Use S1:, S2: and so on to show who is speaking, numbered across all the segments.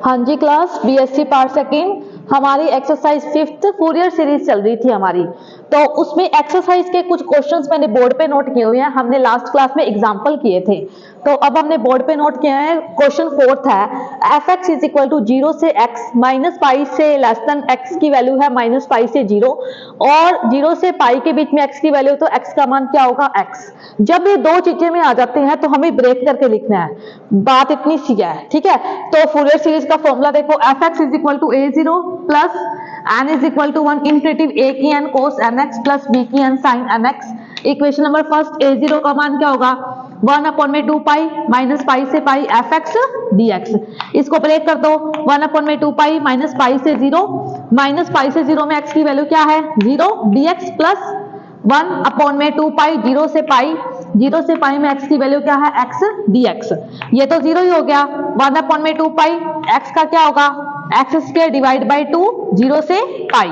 S1: हाँ जी class, BSc part second हमारी exercise 5th Fourier series चल रही थी हमारी। तो उसमें एक्सरसाइज के कुछ क्वेश्चंस मैंने बोर्ड पे नोट किए हुए हैं, हमने लास्ट क्लास में एग्जांपल किए थे। तो अब हमने बोर्ड पे नोट किया है। क्वेश्चन 4th है F X is equal to 0 से x माइनस पाई से लेस देन x की वैल्यू है माइनस पाई से 0 और 0 से पाई के बीच में x की वैल्यू, तो x का मान क्या होगा x। जब ये दो चीजें में आ जाते हैं तो हमें ब्रेक करके लिखना है, बात इतनी सी है, ठीक है। तो फूरियर सीरीज का फॉर्मूला देखो, F X is equal to a0 plus n is equal to 1 integrative a की n cos nx plus b की n sin nx। Equation number first, a0 का मान क्या होगा 1/2 पाई माइनस पाई से पाई एफ एक्स dx। इसको ब्रेक कर दो, 1/2 पाई माइनस पाई से 0 माइनस पाई से 0 में x की वैल्यू क्या है 0 dx प्लस 1/2 पाई 0 से पाई में x की वैल्यू क्या है x dx। ये तो 0 ही हो गया। 1/2 पाई x का क्या होगा एक्स स्क्वायर डिवाइड बाई 2 0 से पाई,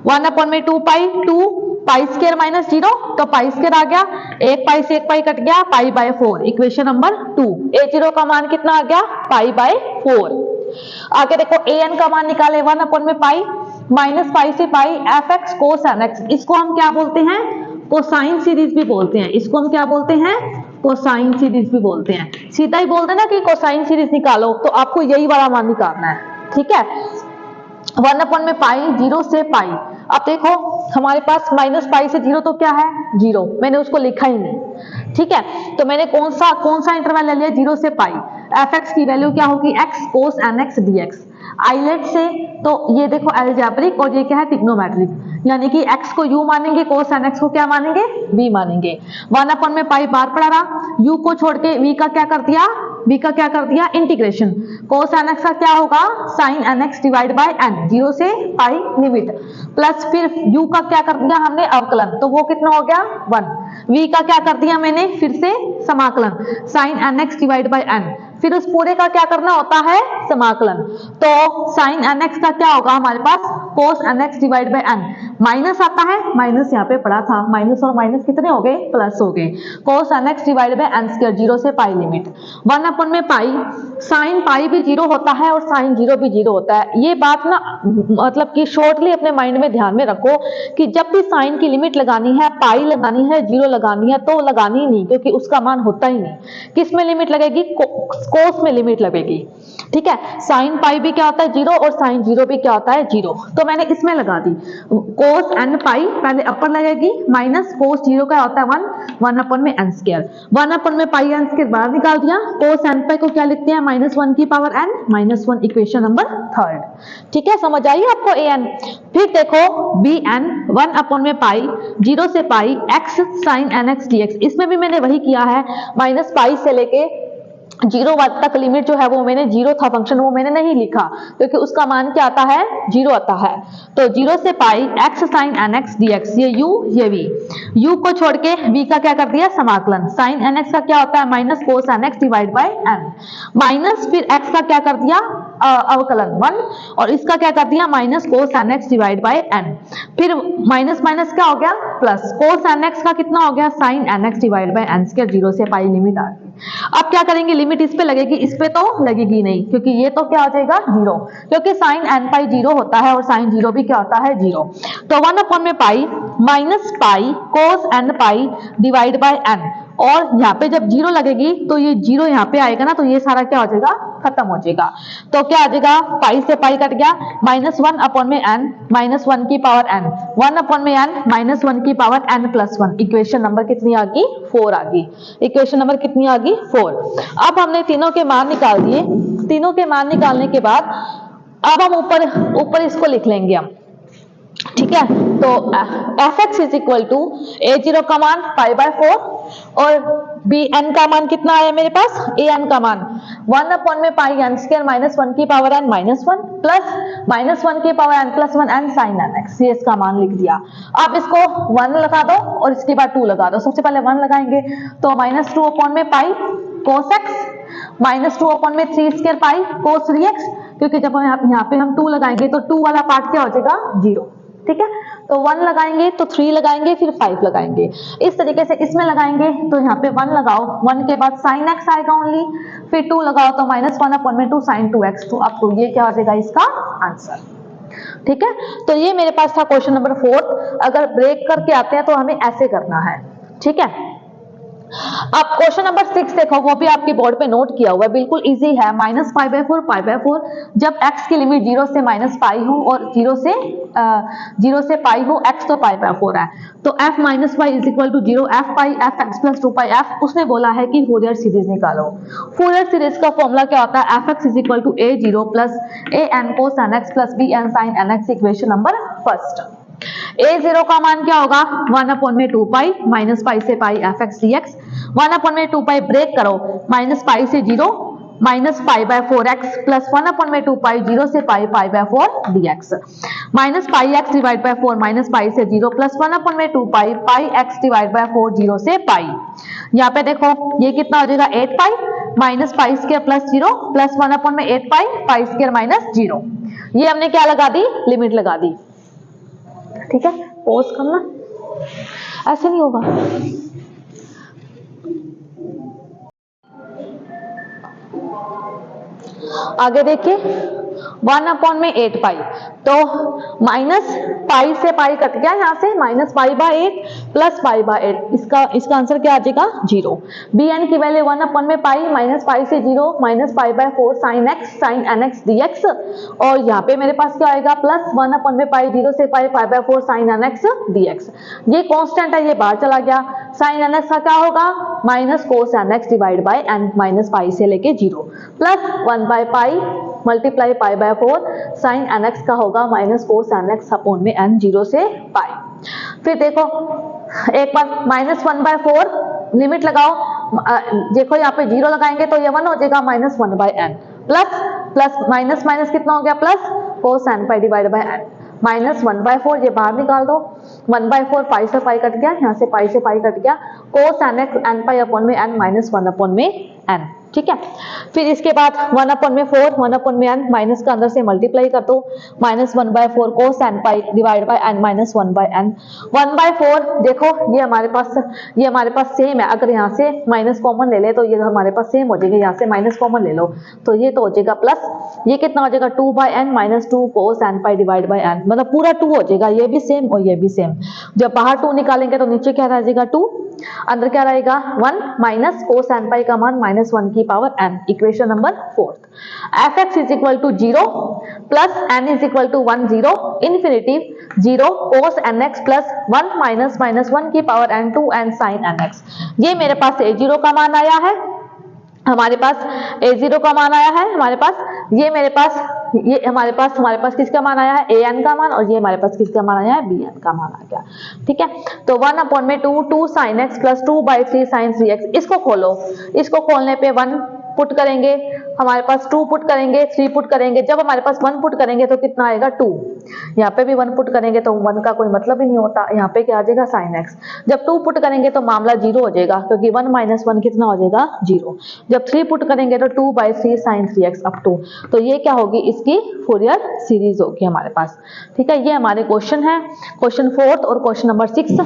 S1: 1/2 पाई 2 पाई स्क्वायर माइनस 0, तो पाई स्क्वायर आ गया, एक पाई से एक पाई कट गया, pi by 4। Equation number 2, a0 का मान कितना आ गया पाई बाय 4। आगे देखो an का मान निकाले 1/में पाई माइनस पाई से पाई एफ एक्स कोस nx। इसको हम क्या बोलते हैं कोसाइन सीरीज भी बोलते हैं, इसको हम क्या बोलते हैं कोसाइन सीरीज भी बोलते हैं। सीधा ही बोलते हैं ना कि कोसाइन सीरीज निकालो, तो आपको यही वाला मान निकालना है, ठीक है। 1/में पाई 0 से पाई। अब देखो हमारे पास माइनस पाई से 0 तो क्या है 0, मैंने उसको लिखा ही नहीं, ठीक है। तो मैंने कौन सा इंटरवल ले लिया 0 से पाई। एफ एक्स की वैल्यू क्या होगी x cos nx dx। आइलेट से तो ये देखो अलजेब्रिक और ये क्या है ट्रिग्नोमेट्रिक, यानी कि x को u मानेंगे, cos nx को क्या मानेंगे v मानेंगे। 1/में पाई बार पड़ा रहा, u को छोड़ के v का क्या कर दिया इंटीग्रेशन। cos nx का क्या होगा sin nx divide by n 0 से पाई लिमिट, प्लस फिर u का क्या कर दिया हमने अवकलन, तो वो कितना हो गया 1। v का क्या कर दिया मैंने फिर से समाकलन sin nx divide by n, फिर उस पूरे का क्या करना होता है समाकलन। तो sin nx का क्या होगा हमारे पास cos nx divide by n, minus आता है, माइनस यहाँ पे पड़ा था, माइनस और माइनस कितने हो गए प्लस हो गए। cos nx divide by n square 0 से पाई लिमिट 1/में पाई, साइन पाई भी 0 होता है और साइन 0 भी 0 होता है। ये बात ना मतलब कि शॉर्टली अपने माइंड में ध्यान में रखो कि जब भी साइन की लिमिट लगानी है, पाई लगानी है, 0 लगानी है, तो लगानी ही नहीं, क्योंकि उसका मान होता ही नहीं। किस में लिमिट लगेगी कोस में लिमिट लगेगी, ठीक है। साइन पाई भी क्या होता है 0 और साइन 0 भी क्या होता है 0, तो मैंने इसमें लगा दी कोस n पाई, पहले अपर लगेगी माइनस कोस 0 का होता है 1/में n स्क्वायर, 1/में पाई n स्क्वायर बाहर निकाल दिया, कोस n पाई को क्या लिखते हैं -1 की पावर n -1। इक्वेशन नंबर 3, ठीक है, समझ आई आपको an। फिर देखो bn 1/में पाई 0 से पाई x sin nx dx, इसमें भी मैंने वही किया है, माइनस पाई से लेके 0 तक लिमिट जो है वो मैंने 0 था फंक्शन, वो मैंने नहीं लिखा क्योंकि उसका मान क्या आता है 0 आता है। तो 0 से पाई x sin nx dx, ये u ये v, u को छोड़ के v का क्या कर दिया समाकलन, sin nx का क्या होता है minus cos nx divide by n, minus फिर x का क्या कर दिया अवकलन 1 और इसका क्या कर दिया minus cos nx divide by n, फिर माइनस माइनस क्या हो गया प्लस, cos nx का कितना हो गया sin nx divide by n square 0 से पाई लिमिट आ गई। अब क्या करेंगे लिमिट इस पे लगेगी, इस पे तो लगेगी नहीं, क्योंकि ये तो क्या हो जाएगा 0, क्योंकि साइन n पाई 0 होता है और साइन 0 भी क्या होता है 0। तो 1/में pi minus pi cos n pi divide by n, और यहाँ पे जब 0 लगेगी तो ये 0 यहाँ पे आएगा ना, तो ये सारा क्या हो जाएगा खत्म हो जाएगा। तो क्या आ जाएगा पाई से पाई कट गया, -1/में n -1 की पावर n, 1/में n -1 की power n plus 1। Equation number कितनी आ गई 4 आ गई। इक्वेशन नंबर कितनी आ गई 4। अब हमने तीनों के मान निकाल दिए, तीनों के मान निकालने के बाद अब हम ऊपर इसको लिख लेंगे हम, ठीक है। तो F X is equal to a0 का मान पाई बाय 4 और bn का मान कितना आया मेरे पास an का मान 1/में पाई n स्क्वायर -1 की पावर n -1 प्लस -1 की power n plus 1 n sin nx, ये इसका मान लिख दिया। आप इसको 1 लगा दो और इसके बाद 2 लगा दो। सबसे पहले 1 लगाएंगे तो -2/में पाई cos x -2/में 3 square pi cos 3x, क्योंकि जब यहाँ पे हम 2 लगाएंगे तो 2 वाला पार्ट क्या हो जाएगा 0, ठीक है। तो 1 लगाएंगे तो 3 लगाएंगे, फिर 5 लगाएंगे। इस तरीके से इसमें लगाएंगे तो यहाँ पे 1 लगाओ, 1 के बाद sin x आएगा ओनली, फिर 2 लगाओ तो -1/2 sin 2x। तो अब तो ये क्या हो जाएगा इसका आंसर। ठीक है, तो ये मेरे पास था क्वेश्चन नंबर 4। अगर ब्रेक करके आते हैं तो हमें ऐसे करना है। ठीक है, अब क्वेश्चन नंबर 6 देखो, वो भी आपके बोर्ड पे नोट किया हुआ है, बिल्कुल इजी है। -π/4 π/4 जब x की लिमिट 0 से -π हो और 0 से π हो, x तो π/4 है, तो f - y = 0 f π f x + 2π f। उसने बोला है कि फोरियर सीरीज निकालो। फोरियर सीरीज का फॉर्मूला क्या होता है, fx = a0 + an cos nx + bn sin nx। Equation number first, a0 का मान क्या होगा 1/2π -π से π fx dx। 1/2π ब्रेक करो, -π से 0 -π/4x + 1/2π 0 से π π/4 dx। -πx / 4 -π से 0 + 1/2π πx/4 0 से π। यहाँ पे देखो ये कितना हो जाएगा 8π -π² + 0 + 1/8π π² - 0। ये हमने क्या लगा दी, लिमिट लगा दी। ठीक है, पॉज करना, ऐसे नहीं होगा। आगे देखिए 1/8π, तो -π से π कट गया, यहाँ से -π/8 + π/8। इसका आंसर क्या आ जाएगा 0। bn की वैल्यू 1/π -π से 0 -π/4 sin nx dx। और यहाँ पे मेरे पास क्या आएगा +1/π 0 से π π/4 sin nx dx। ये कांस्टेंट है, ये बाहर चला गया। sin nx का क्या होगा -cos nx / n -π से लेके 0 + 1/π मल्टीप्लाई π/4 sin nx का होगा -cos nx अपॉन में n 0 से π। फिर देखो एक बार -1/4 लिमिट लगाओ, देखो यहाँ पे 0 लगाएंगे तो ये 1 हो जाएगा -1/n प्लस माइनस कितना हो गया plus cos nπ divide by n -1/4 ये बाहर निकाल दो, 1/4 पाई से पाई कट गया, यहाँ से पाई से पाई कट गया, cos nx nπ अपॉन में n -1 अपॉन में n। ठीक है, फिर इसके बाद 1/4 1 अपॉन में n माइनस का अंदर से मल्टीप्लाई कर दो, -1/4 cos nπ divide by n -1/n। 1/4 देखो ये हमारे पास सेम है, अगर यहाँ से माइनस कॉमन ले ले तो ये हमारे पास सेम हो जाएगा, यहाँ से माइनस कॉमन ले लो तो ये तो हो जाएगा प्लस, ये कितना हो जाएगा 2/n -2 cos nπ divide by n, मतलब पूरा 2 हो जाएगा, ये भी सेम और ये भी सेम। जब बाहर 2 निकालेंगे तो नीचे क्या रह जाएगा 2, अंदर क्या रहेगा 1 माइनस cos nπ का मान -1 की power n। Equation number 4, fx = 0 plus n = 1 0 infinity 0 cos nx plus 1 minus -1 की power n 2n sin nx। ये मेरे पास a0 का मान आया है, हमारे पास a0 का मान आया है, हमारे पास किसका मान आया है an का मान, और ये हमारे पास किसका मान आया है bn का मान आ गया। ठीक है, तो 1 अपॉन में 2 sin x plus 2/3 sin 3x। इसको खोलो, इसको खोलने पे 1 पुट करेंगे, हमारे पास 2 पुट करेंगे, 3 पुट करेंगे, जब हमारे पास 1 पुट करेंगे तो कितना आएगा 2, यहाँ पे भी 1 पुट करेंगे तो 1 का कोई मतलब ही नहीं होता, यहाँ पे क्या आ जाएगा sin x। जब 2 पुट करेंगे तो मामला 0 हो जाएगा, क्योंकि 1 माइनस 1 कितना हो जाएगा 0। जब 3 पुट करेंगे तो 2/3 sin 3x अप टू, तो ये क्या होगी इसकी फोरियर सीरीज होगी हमारे पास। ठीक है, ये हमारे क्वेश्चन है, क्वेश्चन 4 और क्वेश्चन नंबर 6।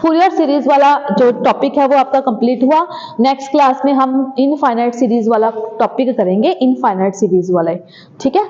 S1: फोरियर सीरीज वाला जो टॉपिक है वो आपका कंप्लीट हुआ। नेक्स्ट क्लास में हम इनफाइनाइट सीरीज वाला टॉपिक करेंगे, इनफाइनाइट सीरीज वाला। ठीक है।